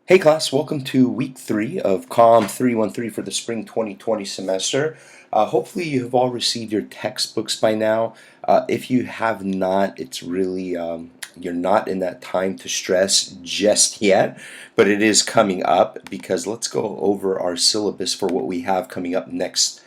Hey class, welcome to week 3 of COMM 313 for the spring 2020 semester. Hopefully you have all received your textbooks by now. If you have not, it's really, you're not in that time to stress just yet, but it is coming up because let's go over our syllabus for what we have coming up next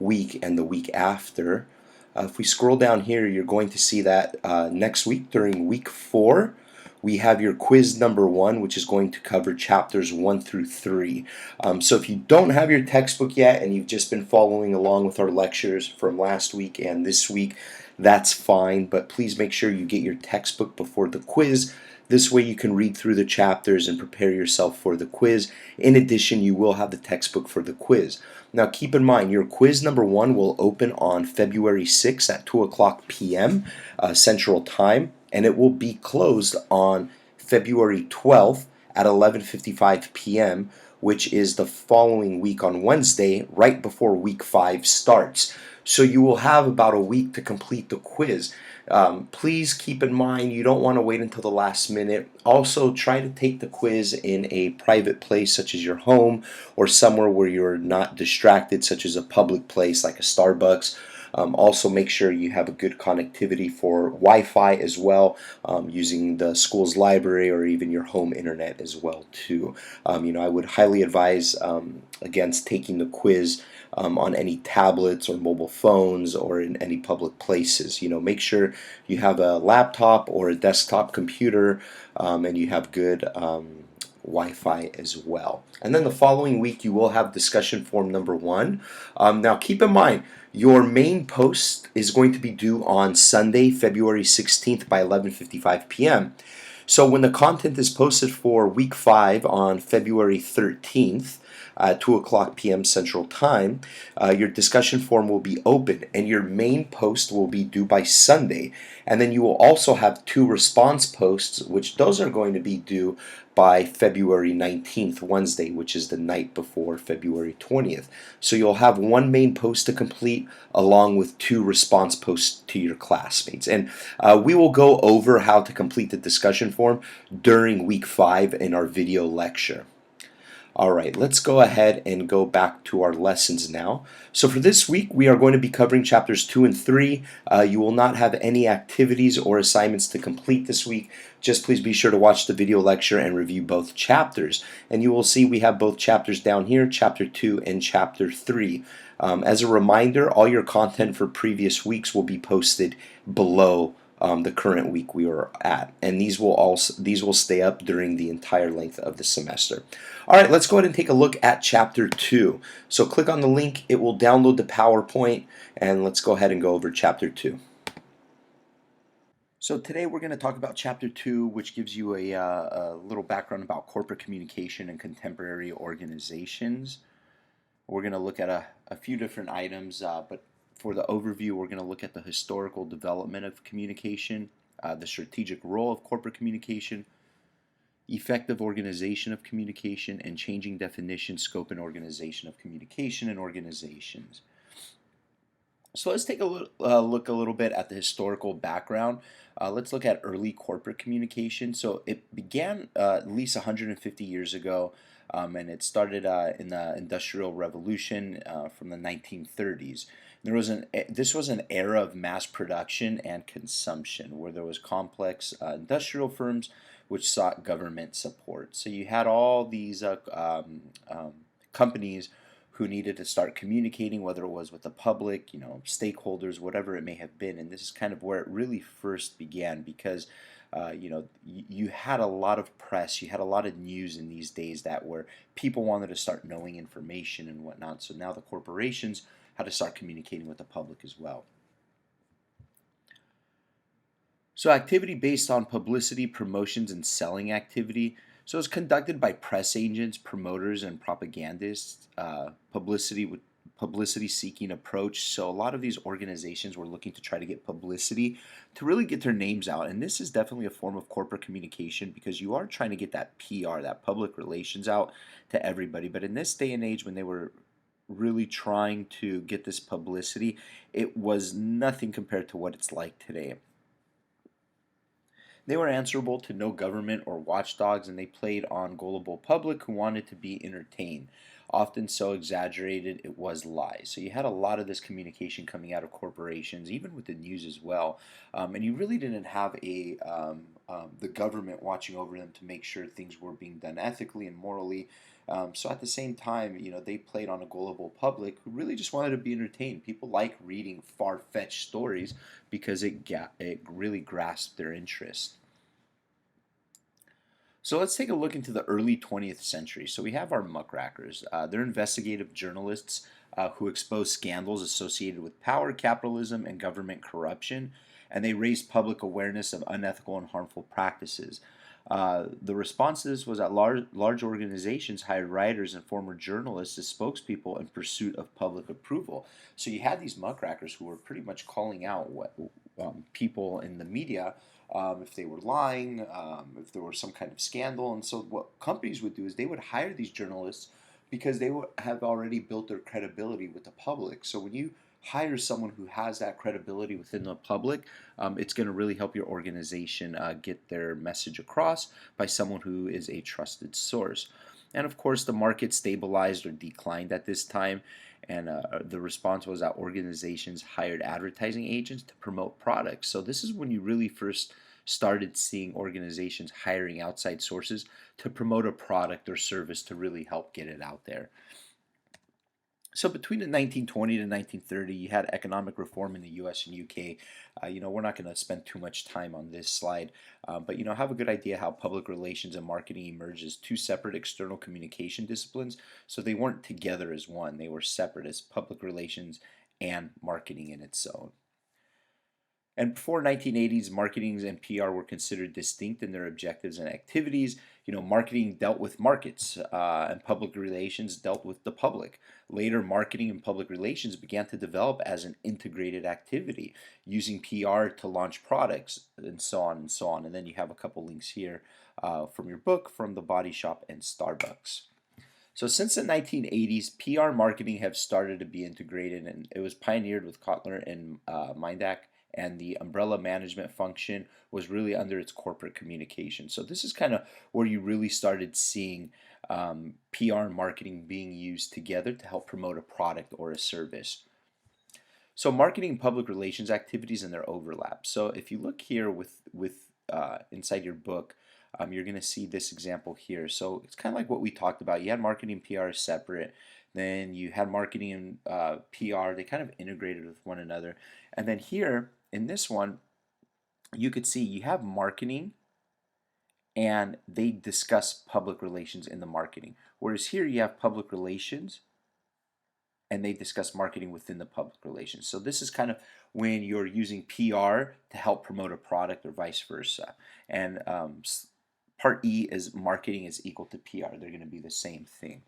week and the week after. If we scroll down here, you're going to see that next week during week 4, we have your quiz number 1, which is going to cover chapters 1 through 3. So if you don't have your textbook yet and you've just been following along with our lectures from last week and this week, that's fine, but please make sure you get your textbook before the quiz. This way you can read through the chapters and prepare yourself for the quiz. In addition, you will have the textbook for the quiz. Now keep in mind, your quiz number 1 will open on February 6th at 2 o'clock p.m. Central Time, and it will be closed on February 12th at 11:55 p.m., which is the following week on Wednesday, right before week 5 starts. So you will have about a week to complete the quiz. Please keep in mind you don't want to wait until the last minute. Also, try to take the quiz in a private place such as your home or somewhere where you're not distracted, such as a public place like a Starbucks. Also, make sure you have a good connectivity for Wi-Fi as well, using the school's library or even your home internet as well too. I would highly advise against taking the quiz on any tablets or mobile phones or in any public places. Make sure you have a laptop or a desktop computer, and you have good Wi-Fi as well. And then the following week you will have discussion form number 1. Now keep in mind, your main post is going to be due on Sunday, February 16th by 11:55 p.m. So when the content is posted for week 5 on February 13th at 2 o'clock p.m. Central Time, your discussion forum will be open and your main post will be due by Sunday. And then you will also have 2 response posts, which those are going to be due by February 19th, Wednesday, which is the night before February 20th. So you'll have 1 main post to complete along with 2 response posts to your classmates. And we will go over how to complete the discussion forum during week 5 in our video lecture. Alright, let's go ahead and go back to our lessons now. So for this week, we are going to be covering chapters 2 and 3. You will not have any activities or assignments to complete this week. Just please be sure to watch the video lecture and review both chapters. And you will see we have both chapters down here, chapter 2 and chapter 3. As a reminder, all your content for previous weeks will be posted below the current week we are at, and these will stay up during the entire length of the semester. All right, let's go ahead and take a look at chapter 2. So click on the link, it will download the PowerPoint, and let's go ahead and go over chapter 2. So today we're going to talk about chapter 2, which gives you a little background about corporate communication and contemporary organizations. We're going to look at a few different items, but for the overview, we're going to look at the historical development of communication, the strategic role of corporate communication, effective organization of communication, and changing definition, scope, and organization of communication and organizations. So let's take a look a little bit at the historical background. Let's look at early corporate communication. So it began at least 150 years ago, and it started in the Industrial Revolution from the 1930s. This was an era of mass production and consumption where there was complex industrial firms which sought government support. So you had all these companies who needed to start communicating, whether it was with the public, stakeholders, whatever it may have been. And this is kind of where it really first began because you had a lot of press, you had a lot of news in these days that where people wanted to start knowing information and whatnot. So now the corporations had to start communicating with the public as well. So activity based on publicity, promotions, and selling activity. So it's conducted by press agents, promoters, and propagandists. Publicity seeking approach. So a lot of these organizations were looking to try to get publicity to really get their names out. And this is definitely a form of corporate communication because you are trying to get that PR, that public relations out to everybody. But in this day and age when they were really trying to get this publicity, it was nothing compared to what it's like today. They were answerable to no government or watchdogs, and they played on gullible public who wanted to be entertained, often so exaggerated it was lies. So you had a lot of this communication coming out of corporations, even with the news as well, and you really didn't have the government watching over them to make sure things were being done ethically and morally. So at the same time, they played on a gullible public who really just wanted to be entertained. People like reading far-fetched stories because it really grasped their interest. So let's take a look into the early 20th century. So we have our muckrackers. They're investigative journalists who expose scandals associated with power, capitalism, and government corruption, and they raise public awareness of unethical and harmful practices. The response to this was that large organizations hired writers and former journalists as spokespeople in pursuit of public approval. So you had these muckrackers who were pretty much calling out what people in the media if they were lying, if there was some kind of scandal. And so what companies would do is they would hire these journalists because they would have already built their credibility with the public. So when you hire someone who has that credibility within the public, it's going to really help your organization get their message across by someone who is a trusted source. And of course, the market stabilized or declined at this time. And the response was that organizations hired advertising agents to promote products. So, this is when you really first started seeing organizations hiring outside sources to promote a product or service to really help get it out there. So between the 1920 to 1930, you had economic reform in the U.S. and U.K. We're not going to spend too much time on this slide, but have a good idea how public relations and marketing emerged as two separate external communication disciplines. So they weren't together as one; they were separate as public relations and marketing in its own. And before 1980s, marketing and PR were considered distinct in their objectives and activities. Marketing dealt with markets, and public relations dealt with the public. Later, marketing and public relations began to develop as an integrated activity, using PR to launch products, and so on and so on. And then you have a couple links here from your book, from The Body Shop and Starbucks. So since the 1980s, PR marketing have started to be integrated, and it was pioneered with Kotler and Mindak, and the umbrella management function was really under its corporate communication. So this is kind of where you really started seeing PR and marketing being used together to help promote a product or a service. So marketing and public relations activities and their overlap. So if you look here with inside your book, you're going to see this example here. So it's kind of like what we talked about. You had marketing and PR separate. Then you had marketing and PR. They kind of integrated with one another. And then here in this one, you could see you have marketing and they discuss public relations in the marketing. Whereas here you have public relations and they discuss marketing within the public relations. So this is kind of when you're using PR to help promote a product or vice versa. And part E is marketing is equal to PR. They're going to be the same thing.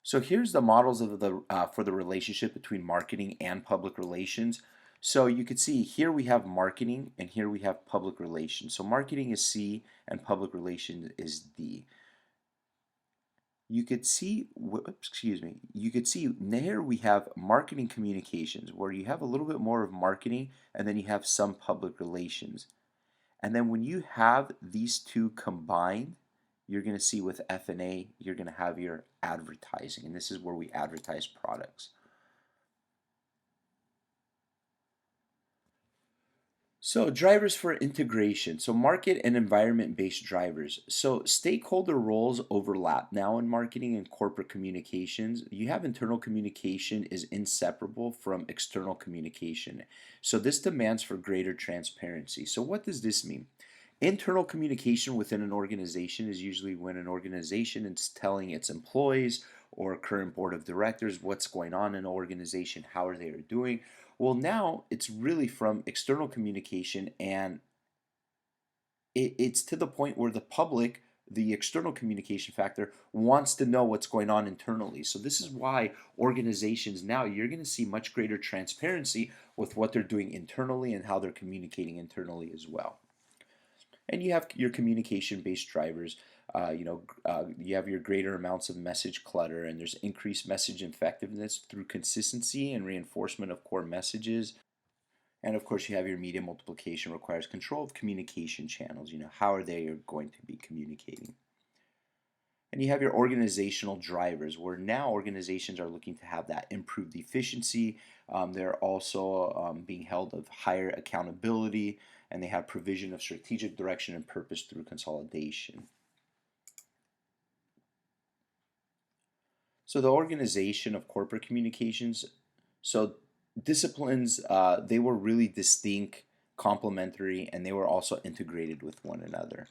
So here's the models of the for the relationship between marketing and public relations. So you can see here we have marketing and here we have public relations. So marketing is C and public relations is D. You could see, excuse me, you could see there we have marketing communications where you have a little bit more of marketing and then you have some public relations. And then when you have these two combined, you're going to see with F&A, you're going to have your advertising. And this is where we advertise products. So drivers for integration. So market and environment-based drivers. So stakeholder roles overlap now in marketing and corporate communications. You have internal communication is inseparable from external communication. So this demands for greater transparency. So what does this mean? Internal communication within an organization is usually when an organization is telling its employees or current board of directors what's going on in an organization, how are they doing. Well, now it's really from external communication, and it's to the point where the public, the external communication factor, wants to know what's going on internally. So this is why organizations now, you're going to see much greater transparency with what they're doing internally and how they're communicating internally as well. And you have your communication-based drivers. You have your greater amounts of message clutter, and there's increased message effectiveness through consistency and reinforcement of core messages. And of course, you have your media multiplication requires control of communication channels. How are they going to be communicating? And you have your organizational drivers, where now organizations are looking to have that improved efficiency. They're also being held of higher accountability, and they have provision of strategic direction and purpose through consolidation. So the organization of corporate communications, so disciplines, they were really distinct, complementary, and they were also integrated with one another.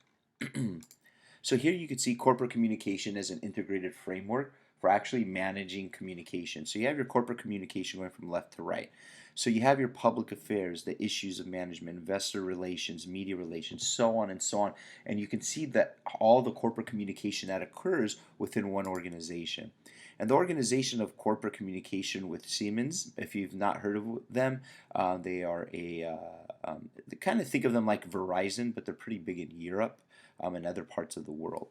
So here you can see corporate communication as an integrated framework for actually managing communication. So you have your corporate communication going from left to right. So you have your public affairs, the issues of management, investor relations, media relations, so on and so on. And you can see that all the corporate communication that occurs within one organization. And the organization of corporate communication with Siemens, if you've not heard of them, they are kind of think of them like Verizon, but they're pretty big in Europe and other parts of the world.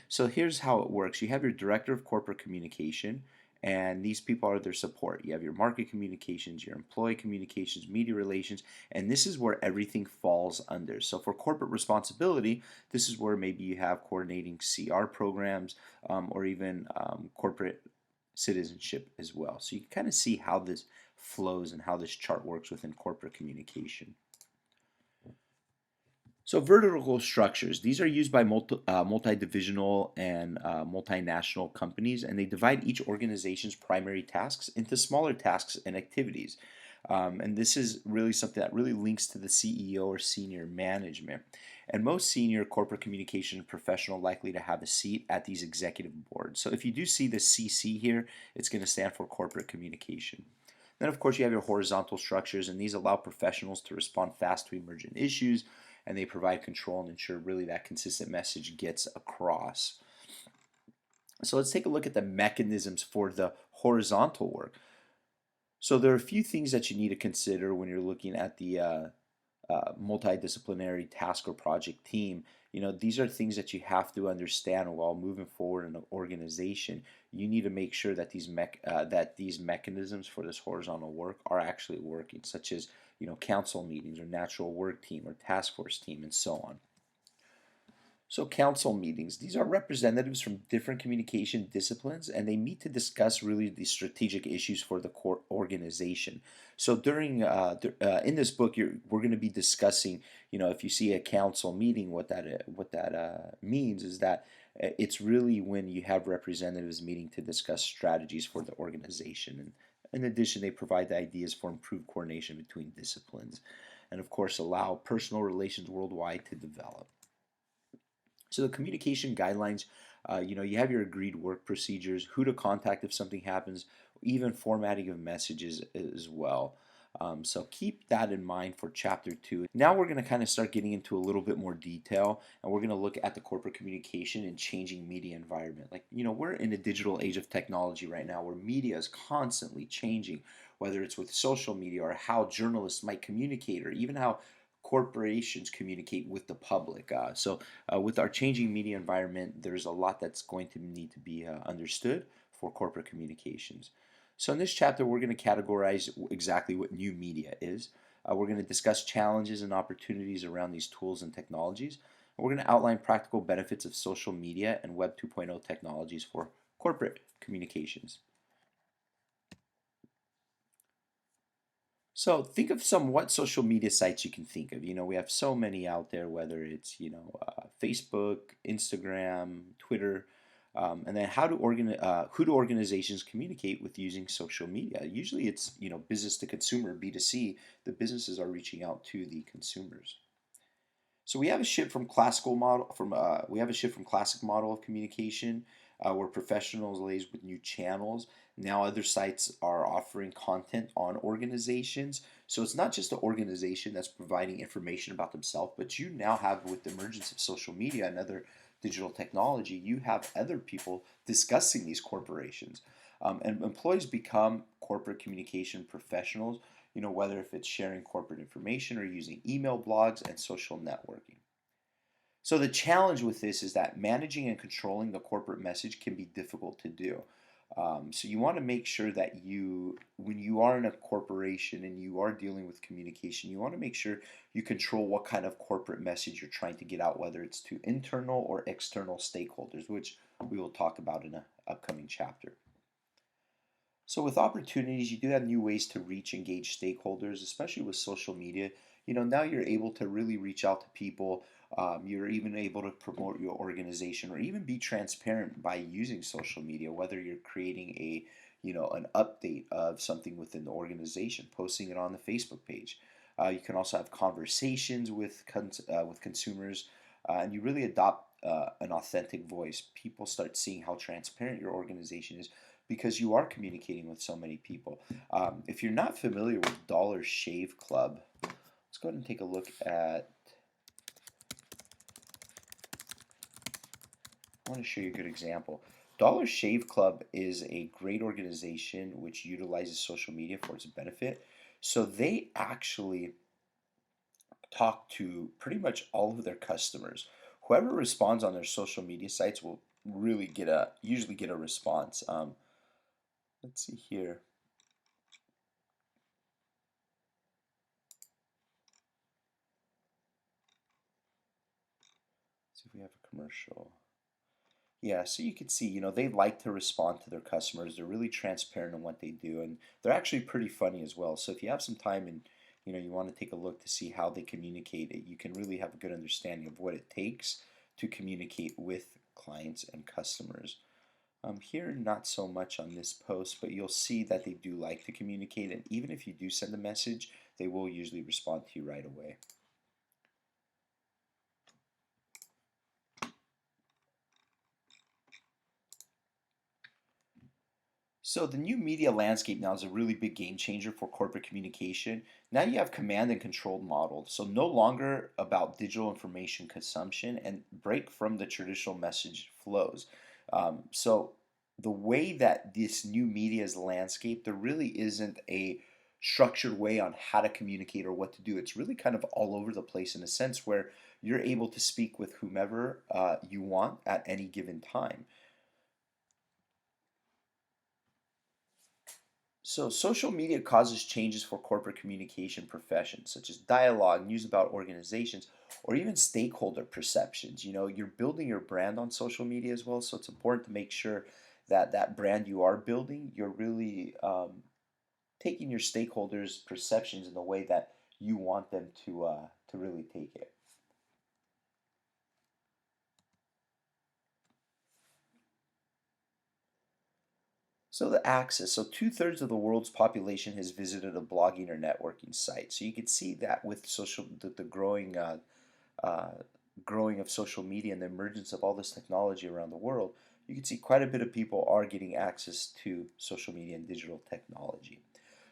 So here's how it works. You have your director of corporate communication, and these people are their support. You have your market communications, your employee communications, media relations, and this is where everything falls under. So for corporate responsibility, this is where maybe you have coordinating CR programs or even corporate citizenship as well. So you can kind of see how this flows and how this chart works within corporate communication. So vertical structures, these are used by multi-divisional and multinational companies, and they divide each organization's primary tasks into smaller tasks and activities. And this is really something that really links to the CEO or senior management. And most senior corporate communication professional likely to have a seat at these executive boards. So if you do see the CC here, it's going to stand for corporate communication. Then, of course, you have your horizontal structures, and these allow professionals to respond fast to emergent issues, and they provide control and ensure really that consistent message gets across. So let's take a look at the mechanisms for the horizontal work. So there are a few things that you need to consider when you're looking at the multidisciplinary task or project team. These are things that you have to understand while moving forward in an organization. You need to make sure that these mechanisms for this horizontal work are actually working, such as council meetings or natural work team or task force team and so on. So council meetings, these are representatives from different communication disciplines, and they meet to discuss really the strategic issues for the core organization. So in this book, we're going to be discussing, if you see a council meeting, what that means is that it's really when you have representatives meeting to discuss strategies for the organization. And in addition, they provide the ideas for improved coordination between disciplines, and of course, allow personal relations worldwide to develop. So the communication guidelines, you have your agreed work procedures, who to contact if something happens, even formatting of messages as well. So keep that in mind for chapter 2. Now we're going to kind of start getting into a little bit more detail, and we're going to look at the corporate communication and changing media environment. Like, we're in a digital age of technology right now where media is constantly changing, whether it's with social media or how journalists might communicate or even how corporations communicate with the public. With our changing media environment, there's a lot that's going to need to be understood for corporate communications. So in this chapter, we're going to categorize exactly what new media is. We're going to discuss challenges and opportunities around these tools and technologies. And we're going to outline practical benefits of social media and Web 2.0 technologies for corporate communications. So think of what social media sites you can think of. We have so many out there, whether it's Facebook, Instagram, Twitter, and then who do organizations communicate with using social media? Usually, it's business to consumer, B2C. The businesses are reaching out to the consumers. So we have a shift from classic model of communication, where professionals liaise with new channels. Now other sites are offering content on organizations. So it's not just the organization that's providing information about themselves, but you now have, with the emergence of social media and other digital technology, you have other people discussing these corporations. And employees become corporate communication professionals, whether if it's sharing corporate information or using email, blogs, and social networking. So the challenge with this is that managing and controlling the corporate message can be difficult to do. So you want to make sure that when you are in a corporation and you are dealing with communication, you want to make sure you control what kind of corporate message you're trying to get out, whether it's to internal or external stakeholders, which we will talk about in an upcoming chapter. So with opportunities, you do have new ways to reach engaged stakeholders, especially with social media. Now you're able to really reach out to people. You're even able to promote your organization or even be transparent by using social media, whether you're creating an update of something within the organization, posting it on the Facebook page. You can also have conversations with consumers, and you really adopt an authentic voice. People start seeing how transparent your organization is because you are communicating with so many people. If you're not familiar with Dollar Shave Club, let's go ahead and take a look at. I want to show you a good example. Dollar Shave Club is a great organization which utilizes social media for its benefit. So they actually talk to pretty much all of their customers. Whoever responds on their social media sites will really usually get a response. Let's see here. Let's see if we have a commercial. Yeah, so you can see, they like to respond to their customers. They're really transparent in what they do, and they're actually pretty funny as well. So if you have some time and you want to take a look to see how they communicate it, you can really have a good understanding of what it takes to communicate with clients and customers. Here, not so much on this post, but you'll see that they do like to communicate, and even if you do send a message, they will usually respond to you right away. So the new media landscape now is a really big game changer for corporate communication. Now you have command and controlled models. So no longer about digital information consumption and break from the traditional message flows. So the way that this new media is landscape, there really isn't a structured way on how to communicate or what to do. It's really kind of all over the place in a sense where you're able to speak with whomever you want at any given time. So, social media causes changes for corporate communication professions, such as dialogue, news about organizations, or even stakeholder perceptions. You're building your brand on social media as well, so it's important to make sure that that brand you are building, you're really taking your stakeholders' perceptions in the way that you want them to really take it. So the access. So 2/3 of the world's population has visited a blogging or networking site. So you can see that with the uh, growing of social media and the emergence of all this technology around the world, you can see quite a bit of people are getting access to social media and digital technology.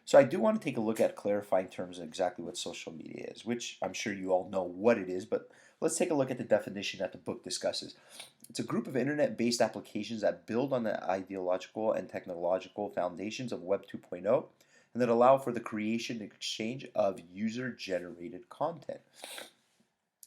So I do want to take a look at clarifying terms of exactly what social media is, which I'm sure you all know what it is, but let's take a look at the definition that the book discusses. It's a group of internet-based applications that build on the ideological and technological foundations of Web 2.0 and that allow for the creation and exchange of user-generated content.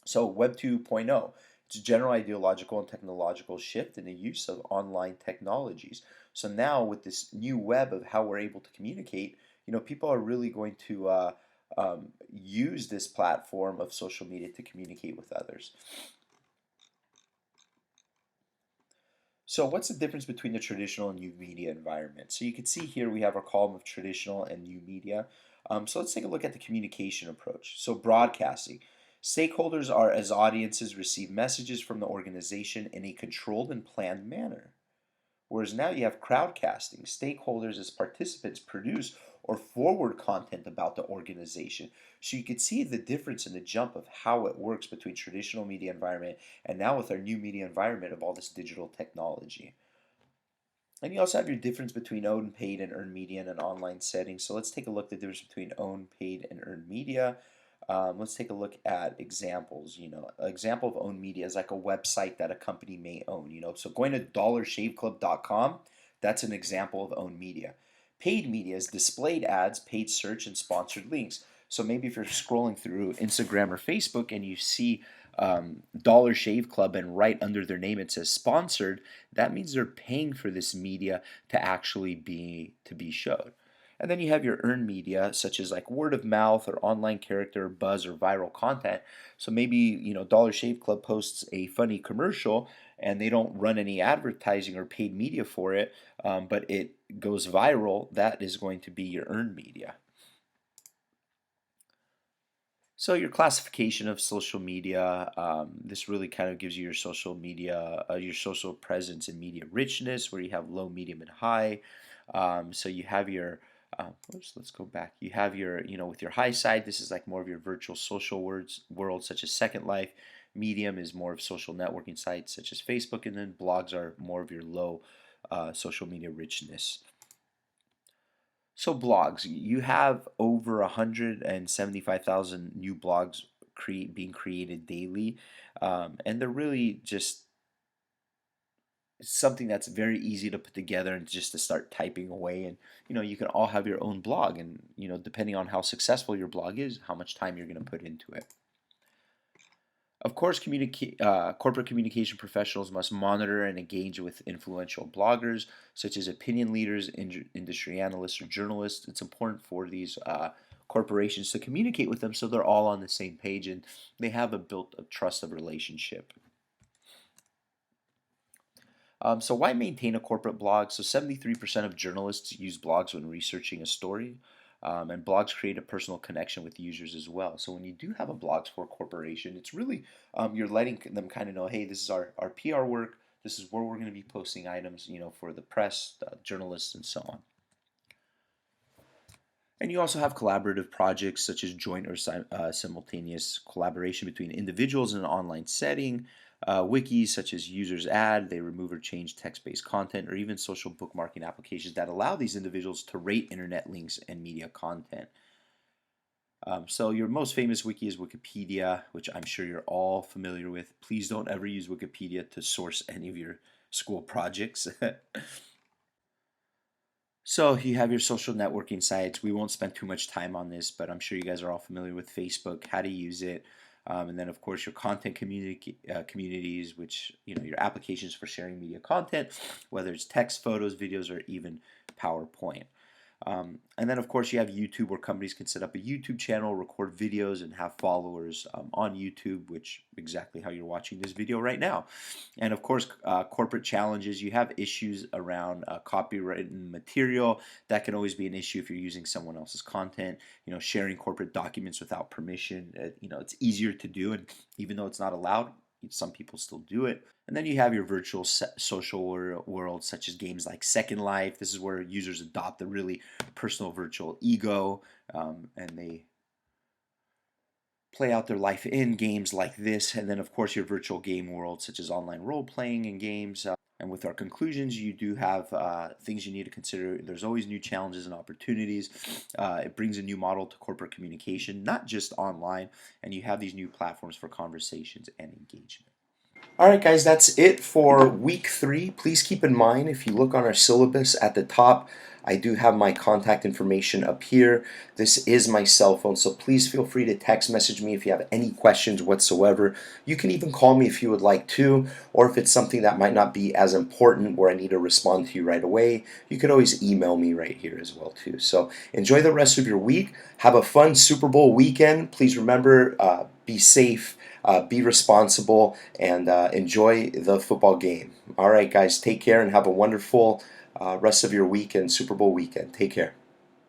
So Web 2.0, it's a general ideological and technological shift in the use of online technologies. So now with this new web of how we're able to communicate, people are really going to use this platform of social media to communicate with others. So what's the difference between the traditional and new media environment? So you can see here we have our column of traditional and new media. So let's take a look at the communication approach. So broadcasting. Stakeholders are as audiences receive messages from the organization in a controlled and planned manner. Whereas now you have crowdcasting. Stakeholders as participants produce or forward content about the organization. So you can see the difference in the jump of how it works between traditional media environment and now with our new media environment of all this digital technology. And you also have your difference between owned, paid, and earned media in an online setting. So let's take a look at the difference between owned, paid, and earned media. Let's take a look at examples. An example of owned media is like a website that a company may own. So going to dollarshaveclub.com, that's an example of owned media. Paid media is displayed ads, paid search, and sponsored links. So maybe if you're scrolling through Instagram or Facebook and you see Dollar Shave Club and right under their name it says sponsored, that means they're paying for this media to actually be showed. And then you have your earned media, such as like word of mouth or online character, buzz, or viral content. So maybe, Dollar Shave Club posts a funny commercial and they don't run any advertising or paid media for it, but it goes viral. That is going to be your earned media. So your classification of social media, this really kind of gives you your social media, your social presence and media richness, where you have low, medium, and high. So you have your, oops, let's go back. You have your, with your high side, this is like more of your virtual social world, such as Second Life. Medium is more of social networking sites such as Facebook, and then blogs are more of your low social media richness. So blogs, you have over 175,000 new blogs being created daily, and they're really just something that's very easy to put together and just to start typing away. And you can all have your own blog, and depending on how successful your blog is, how much time you're going to put into it. Of course, corporate communication professionals must monitor and engage with influential bloggers, such as opinion leaders, industry analysts, or journalists. It's important for these corporations to communicate with them so they're all on the same page and they have built a trusted relationship. So why maintain a corporate blog? So 73% of journalists use blogs when researching a story. And blogs create a personal connection with users as well. So when you do have a blog for a corporation, it's really you're letting them kind of know, hey, this is our PR work. This is where we're going to be posting items, for the press, journalists, and so on. And you also have collaborative projects such as joint or simultaneous collaboration between individuals in an online setting, wikis such as users add, they remove or change text-based content, or even social bookmarking applications that allow these individuals to rate internet links and media content. So your most famous wiki is Wikipedia, which I'm sure you're all familiar with. Please don't ever use Wikipedia to source any of your school projects. So you have your social networking sites. We won't spend too much time on this, but I'm sure you guys are all familiar with Facebook, how to use it, and then of course your content communities, which your applications for sharing media content, whether it's text, photos, videos, or even PowerPoint. And then of course you have YouTube, where companies can set up a YouTube channel, record videos, and have followers on YouTube, which exactly how you're watching this video right now. And of course corporate challenges, you have issues around copyrighted material. That can always be an issue if you're using someone else's content. Sharing corporate documents without permission, it's easier to do, and even though it's not allowed, some people still do it. And then you have your virtual social world, such as games like Second Life. This is where users adopt the really personal virtual ego, and they play out their life in games like this. And then, of course, your virtual game world, such as online role playing and games. And with our conclusions, you do have things you need to consider. There's always new challenges and opportunities. It brings a new model to corporate communication, not just online, and you have these new platforms for conversations and engagement. All right, guys, that's it for week 3. Please keep in mind, if you look on our syllabus at the top, I do have my contact information up here. This is my cell phone, so please feel free to text message me if you have any questions whatsoever. You can even call me if you would like to, or if it's something that might not be as important where I need to respond to you right away, you could always email me right here as well too. So enjoy the rest of your week. Have a fun Super Bowl weekend. Please remember, be safe. Be responsible, and enjoy the football game. All right, guys, take care and have a wonderful rest of your week and Super Bowl weekend. Take care.